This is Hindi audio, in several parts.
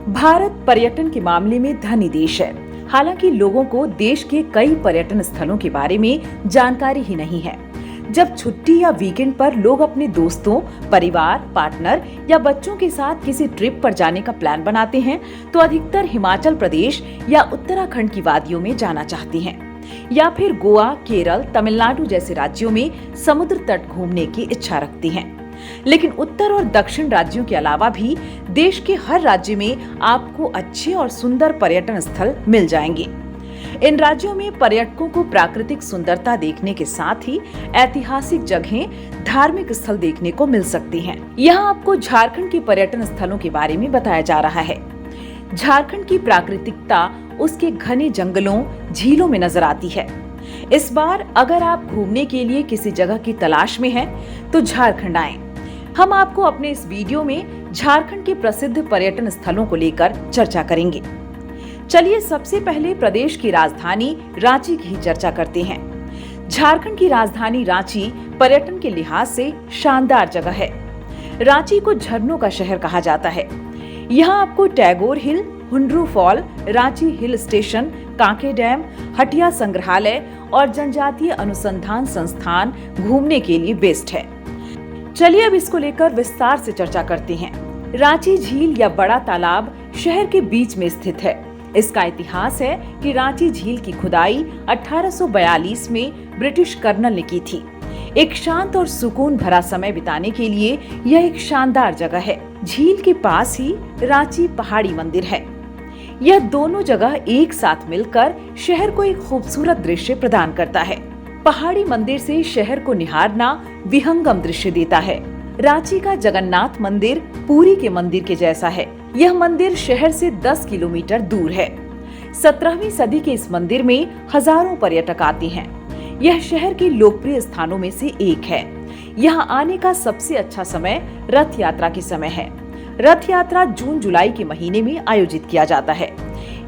भारत पर्यटन के मामले में धनी देश है। हालांकि लोगों को देश के कई पर्यटन स्थलों के बारे में जानकारी ही नहीं है। जब छुट्टी या वीकेंड पर लोग अपने दोस्तों, परिवार, पार्टनर या बच्चों के साथ किसी ट्रिप पर जाने का प्लान बनाते हैं तो अधिकतर हिमाचल प्रदेश या उत्तराखंड की वादियों में जाना चाहते हैं या फिर गोवा, केरल, तमिलनाडु जैसे राज्यों में समुद्र तट घूमने की इच्छा रखते हैं। लेकिन उत्तर और दक्षिण राज्यों के अलावा भी देश के हर राज्य में आपको अच्छे और सुंदर पर्यटन स्थल मिल जाएंगे। इन राज्यों में पर्यटकों को प्राकृतिक सुंदरता देखने के साथ ही ऐतिहासिक जगहें, धार्मिक स्थल देखने को मिल सकती हैं। यहाँ आपको झारखंड के पर्यटन स्थलों के बारे में बताया जा रहा है। झारखंड की प्राकृतिकता उसके घने जंगलों, झीलों में नजर आती है। इस बार अगर आप घूमने के लिए किसी जगह की तलाश में हैं, तो झारखंड आएं। हम आपको अपने इस वीडियो में झारखंड के प्रसिद्ध पर्यटन स्थलों को लेकर चर्चा करेंगे। चलिए सबसे पहले प्रदेश की राजधानी रांची की चर्चा करते हैं। झारखंड की राजधानी रांची पर्यटन के लिहाज से शानदार जगह है। रांची को झरनों का शहर कहा जाता है। यहाँ आपको Tagore hill, Hundru fall, Ranchi hill station, Kanke dam, Hatia संग्रहालय और जनजातीय अनुसंधान संस्थान घूमने के लिए बेस्ट है। चलिए अब इसको लेकर विस्तार से चर्चा करते हैं। रांची झील या बड़ा तालाब शहर के बीच में स्थित है। इसका इतिहास है कि रांची झील की खुदाई 1842 में ब्रिटिश कर्नल ने की थी। एक शांत और सुकून भरा समय बिताने के लिए यह एक शानदार जगह है। झील के पास ही रांची पहाड़ी मंदिर है। यह दोनों जगह एक साथ मिलकर शहर को एक खूबसूरत दृश्य प्रदान करता है। पहाड़ी मंदिर से शहर को निहारना विहंगम दृश्य देता है। रांची का जगन्नाथ मंदिर पुरी के मंदिर के जैसा है। यह मंदिर शहर से 10 किलोमीटर दूर है। 17वीं सदी के इस मंदिर में हजारों पर्यटक आते हैं। यह शहर के लोकप्रिय स्थानों में से एक है। यहाँ आने का सबसे अच्छा समय रथ यात्रा के समय है। रथ यात्रा जून-जुलाई के महीने में आयोजित किया जाता है।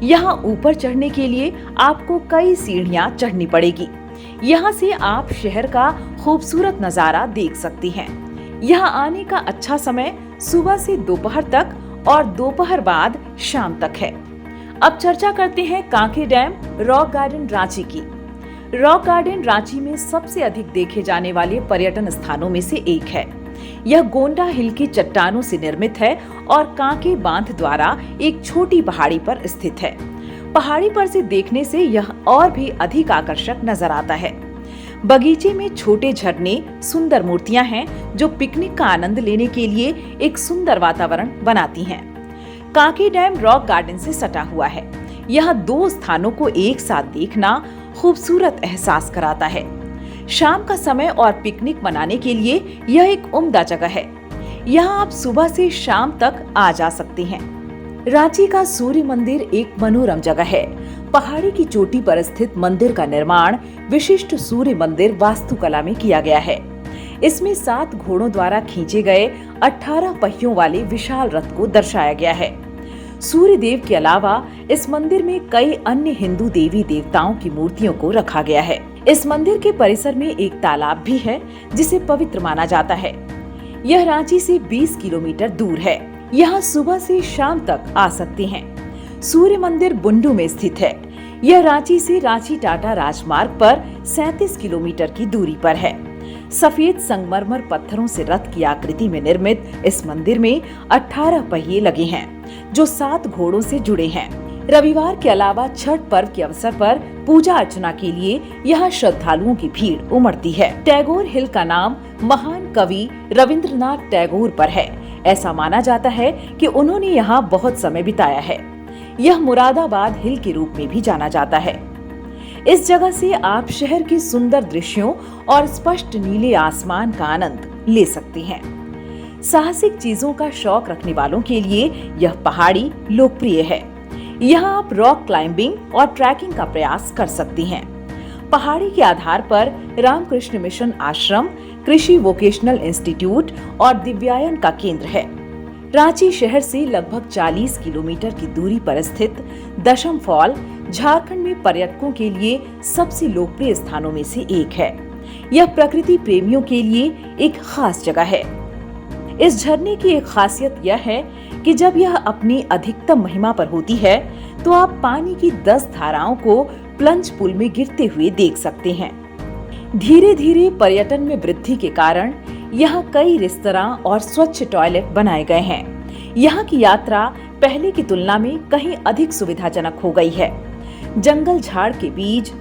यहाँ ऊपर चढ़ने के लिए आपको कई सीढ़ियाँ चढ़नी पड़ेगी। यहाँ से आप शहर का खूबसूरत नजारा देख सकती हैं। यहाँ आने का अच्छा समय सुबह से दोपहर तक और दोपहर बाद शाम तक है। अब चर्चा करते हैं Kanke dam, rock garden Ranchi की। रॉक गार्डन रांची में सबसे अधिक देखे जाने वाले पर्यटन स्थानों में से एक है। यह गोंडा हिल की चट्टानों से निर्मित है और कांके बांध द्वारा एक छोटी पहाड़ी पर स्थित है। पहाड़ी पर से देखने से यह और भी अधिक आकर्षक नजर आता है। बगीचे में छोटे झरने, सुंदर मूर्तियां हैं जो पिकनिक का आनंद लेने के लिए एक सुंदर वातावरण बनाती हैं। कांके डैम रॉक गार्डन से सटा हुआ है। यह दो स्थानों को एक साथ देखना खूबसूरत एहसास कराता है। शाम का समय और पिकनिक मनाने के लिए यह एक उम्दा जगह है। यहाँ आप सुबह से शाम तक आ जा सकते हैं। रांची का सूर्य मंदिर एक मनोरम जगह है। पहाड़ी की चोटी पर स्थित मंदिर का निर्माण विशिष्ट सूर्य मंदिर वास्तुकला में किया गया है। इसमें 7 घोड़ों द्वारा खींचे गए 18 पहियों वाले विशाल रथ को दर्शाया गया है। सूर्य देव के अलावा इस मंदिर में कई अन्य हिंदू देवी देवताओं की मूर्तियों को रखा गया है। इस मंदिर के परिसर में एक तालाब भी है जिसे पवित्र माना जाता है। यह रांची से 20 किलोमीटर दूर है। यहाँ सुबह से शाम तक आ सकते हैं। सूर्य मंदिर बुंडू में स्थित है। यह रांची से रांची टाटा राजमार्ग पर 37 किलोमीटर की दूरी पर है। सफेद संगमरमर पत्थरों से रथ की आकृति में निर्मित इस मंदिर में 18 पहिए लगे हैं जो 7 घोड़ों से जुड़े हैं। रविवार के अलावा छठ पर्व के अवसर पर पूजा अर्चना के लिए यहाँ श्रद्धालुओं की भीड़ उमड़ती है। टैगोर हिल का नाम महान कवि रविंद्रनाथ टैगोर पर है। ऐसा माना जाता है कि उन्होंने यहाँ बहुत समय बिताया है। यह मुरादाबाद हिल के रूप में भी जाना जाता है। इस जगह से आप शहर के सुंदर दृश्यों और स्पष्ट नीले आसमान का आनंद ले सकते हैं। साहसिक चीजों का शौक रखने वालों के लिए यह पहाड़ी लोकप्रिय है। यहाँ आप रॉक क्लाइंबिंग और ट्रैकिंग का प्रयास कर सकती हैं। पहाड़ी के आधार पर रामकृष्ण मिशन आश्रम, कृषि वोकेशनल इंस्टीट्यूट और दिव्यायन का केंद्र है। रांची शहर से लगभग 40 किलोमीटर की दूरी पर स्थित दशम फॉल झारखंड में पर्यटकों के लिए सबसे लोकप्रिय स्थानों में से एक है। यह प्रकृति प्रेमियों के लिए एक खास जगह है। इस झरने की एक खासियत यह है कि जब यह अपनी अधिकतम महिमा पर होती है तो आप पानी की 10 धाराओं को प्लंज पूल में गिरते हुए देख सकते हैं। धीरे धीरे पर्यटन में वृद्धि के कारण यहाँ कई रेस्तरां और स्वच्छ टॉयलेट बनाए गए हैं। यहाँ की यात्रा पहले की तुलना में कहीं अधिक सुविधाजनक हो गई है। जंगल झाड़ के बीच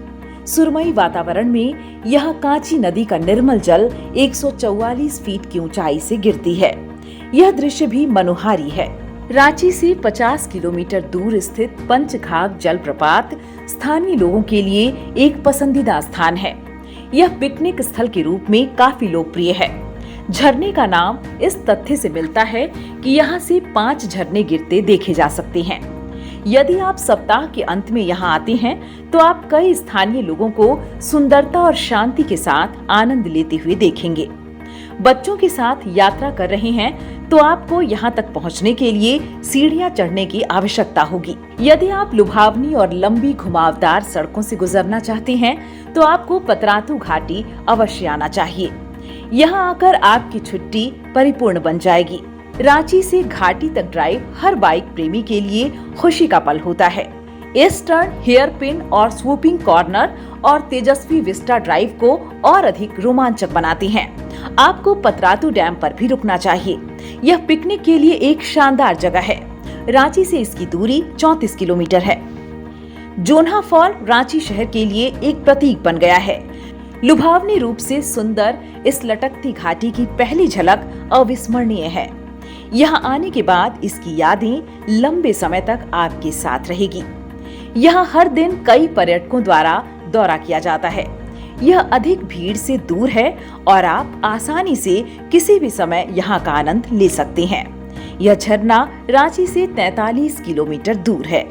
सुरमई वातावरण में यह कांची नदी का निर्मल जल 144 फीट की ऊंचाई से गिरती है। यह दृश्य भी मनोहारी है। रांची से 50 किलोमीटर दूर स्थित पंचघाघ जलप्रपात स्थानीय लोगों के लिए एक पसंदीदा स्थान है। यह पिकनिक स्थल के रूप में काफी लोकप्रिय है। झरने का नाम इस तथ्य से मिलता है कि यहाँ से 5 झरने गिरते देखे जा सकते हैं। यदि आप सप्ताह के अंत में यहाँ आते हैं तो आप कई स्थानीय लोगों को सुंदरता और शांति के साथ आनंद लेते हुए देखेंगे। बच्चों के साथ यात्रा कर रहे हैं तो आपको यहाँ तक पहुँचने के लिए सीढ़ियाँ चढ़ने की आवश्यकता होगी। यदि आप लुभावनी और लंबी घुमावदार सड़कों से गुजरना चाहते हैं तो आपको पतरातू घाटी अवश्य आना चाहिए। यहाँ आकर आपकी छुट्टी परिपूर्ण बन जाएगी। रांची से घाटी तक ड्राइव हर बाइक प्रेमी के लिए खुशी का पल होता है। इस टर्न, हेयर पिन और स्वूपिंग कॉर्नर और तेजस्वी विस्टा ड्राइव को और अधिक रोमांचक बनाते हैं। आपको पतरातू डैम पर भी रुकना चाहिए। यह पिकनिक के लिए एक शानदार जगह है। रांची से इसकी दूरी 34 किलोमीटर है। जोन्हा फॉल रांची शहर के लिए एक प्रतीक बन गया है। लुभावनी रूप से सुंदर इस लटकती घाटी की पहली झलक अविस्मरणीय है। यहाँ आने के बाद इसकी यादें लंबे समय तक आपके साथ रहेगी। यहाँ हर दिन कई पर्यटकों द्वारा दौरा किया जाता है। यह अधिक भीड़ से दूर है और आप आसानी से किसी भी समय यहाँ का आनंद ले सकते हैं। यह झरना रांची से 43 किलोमीटर दूर है।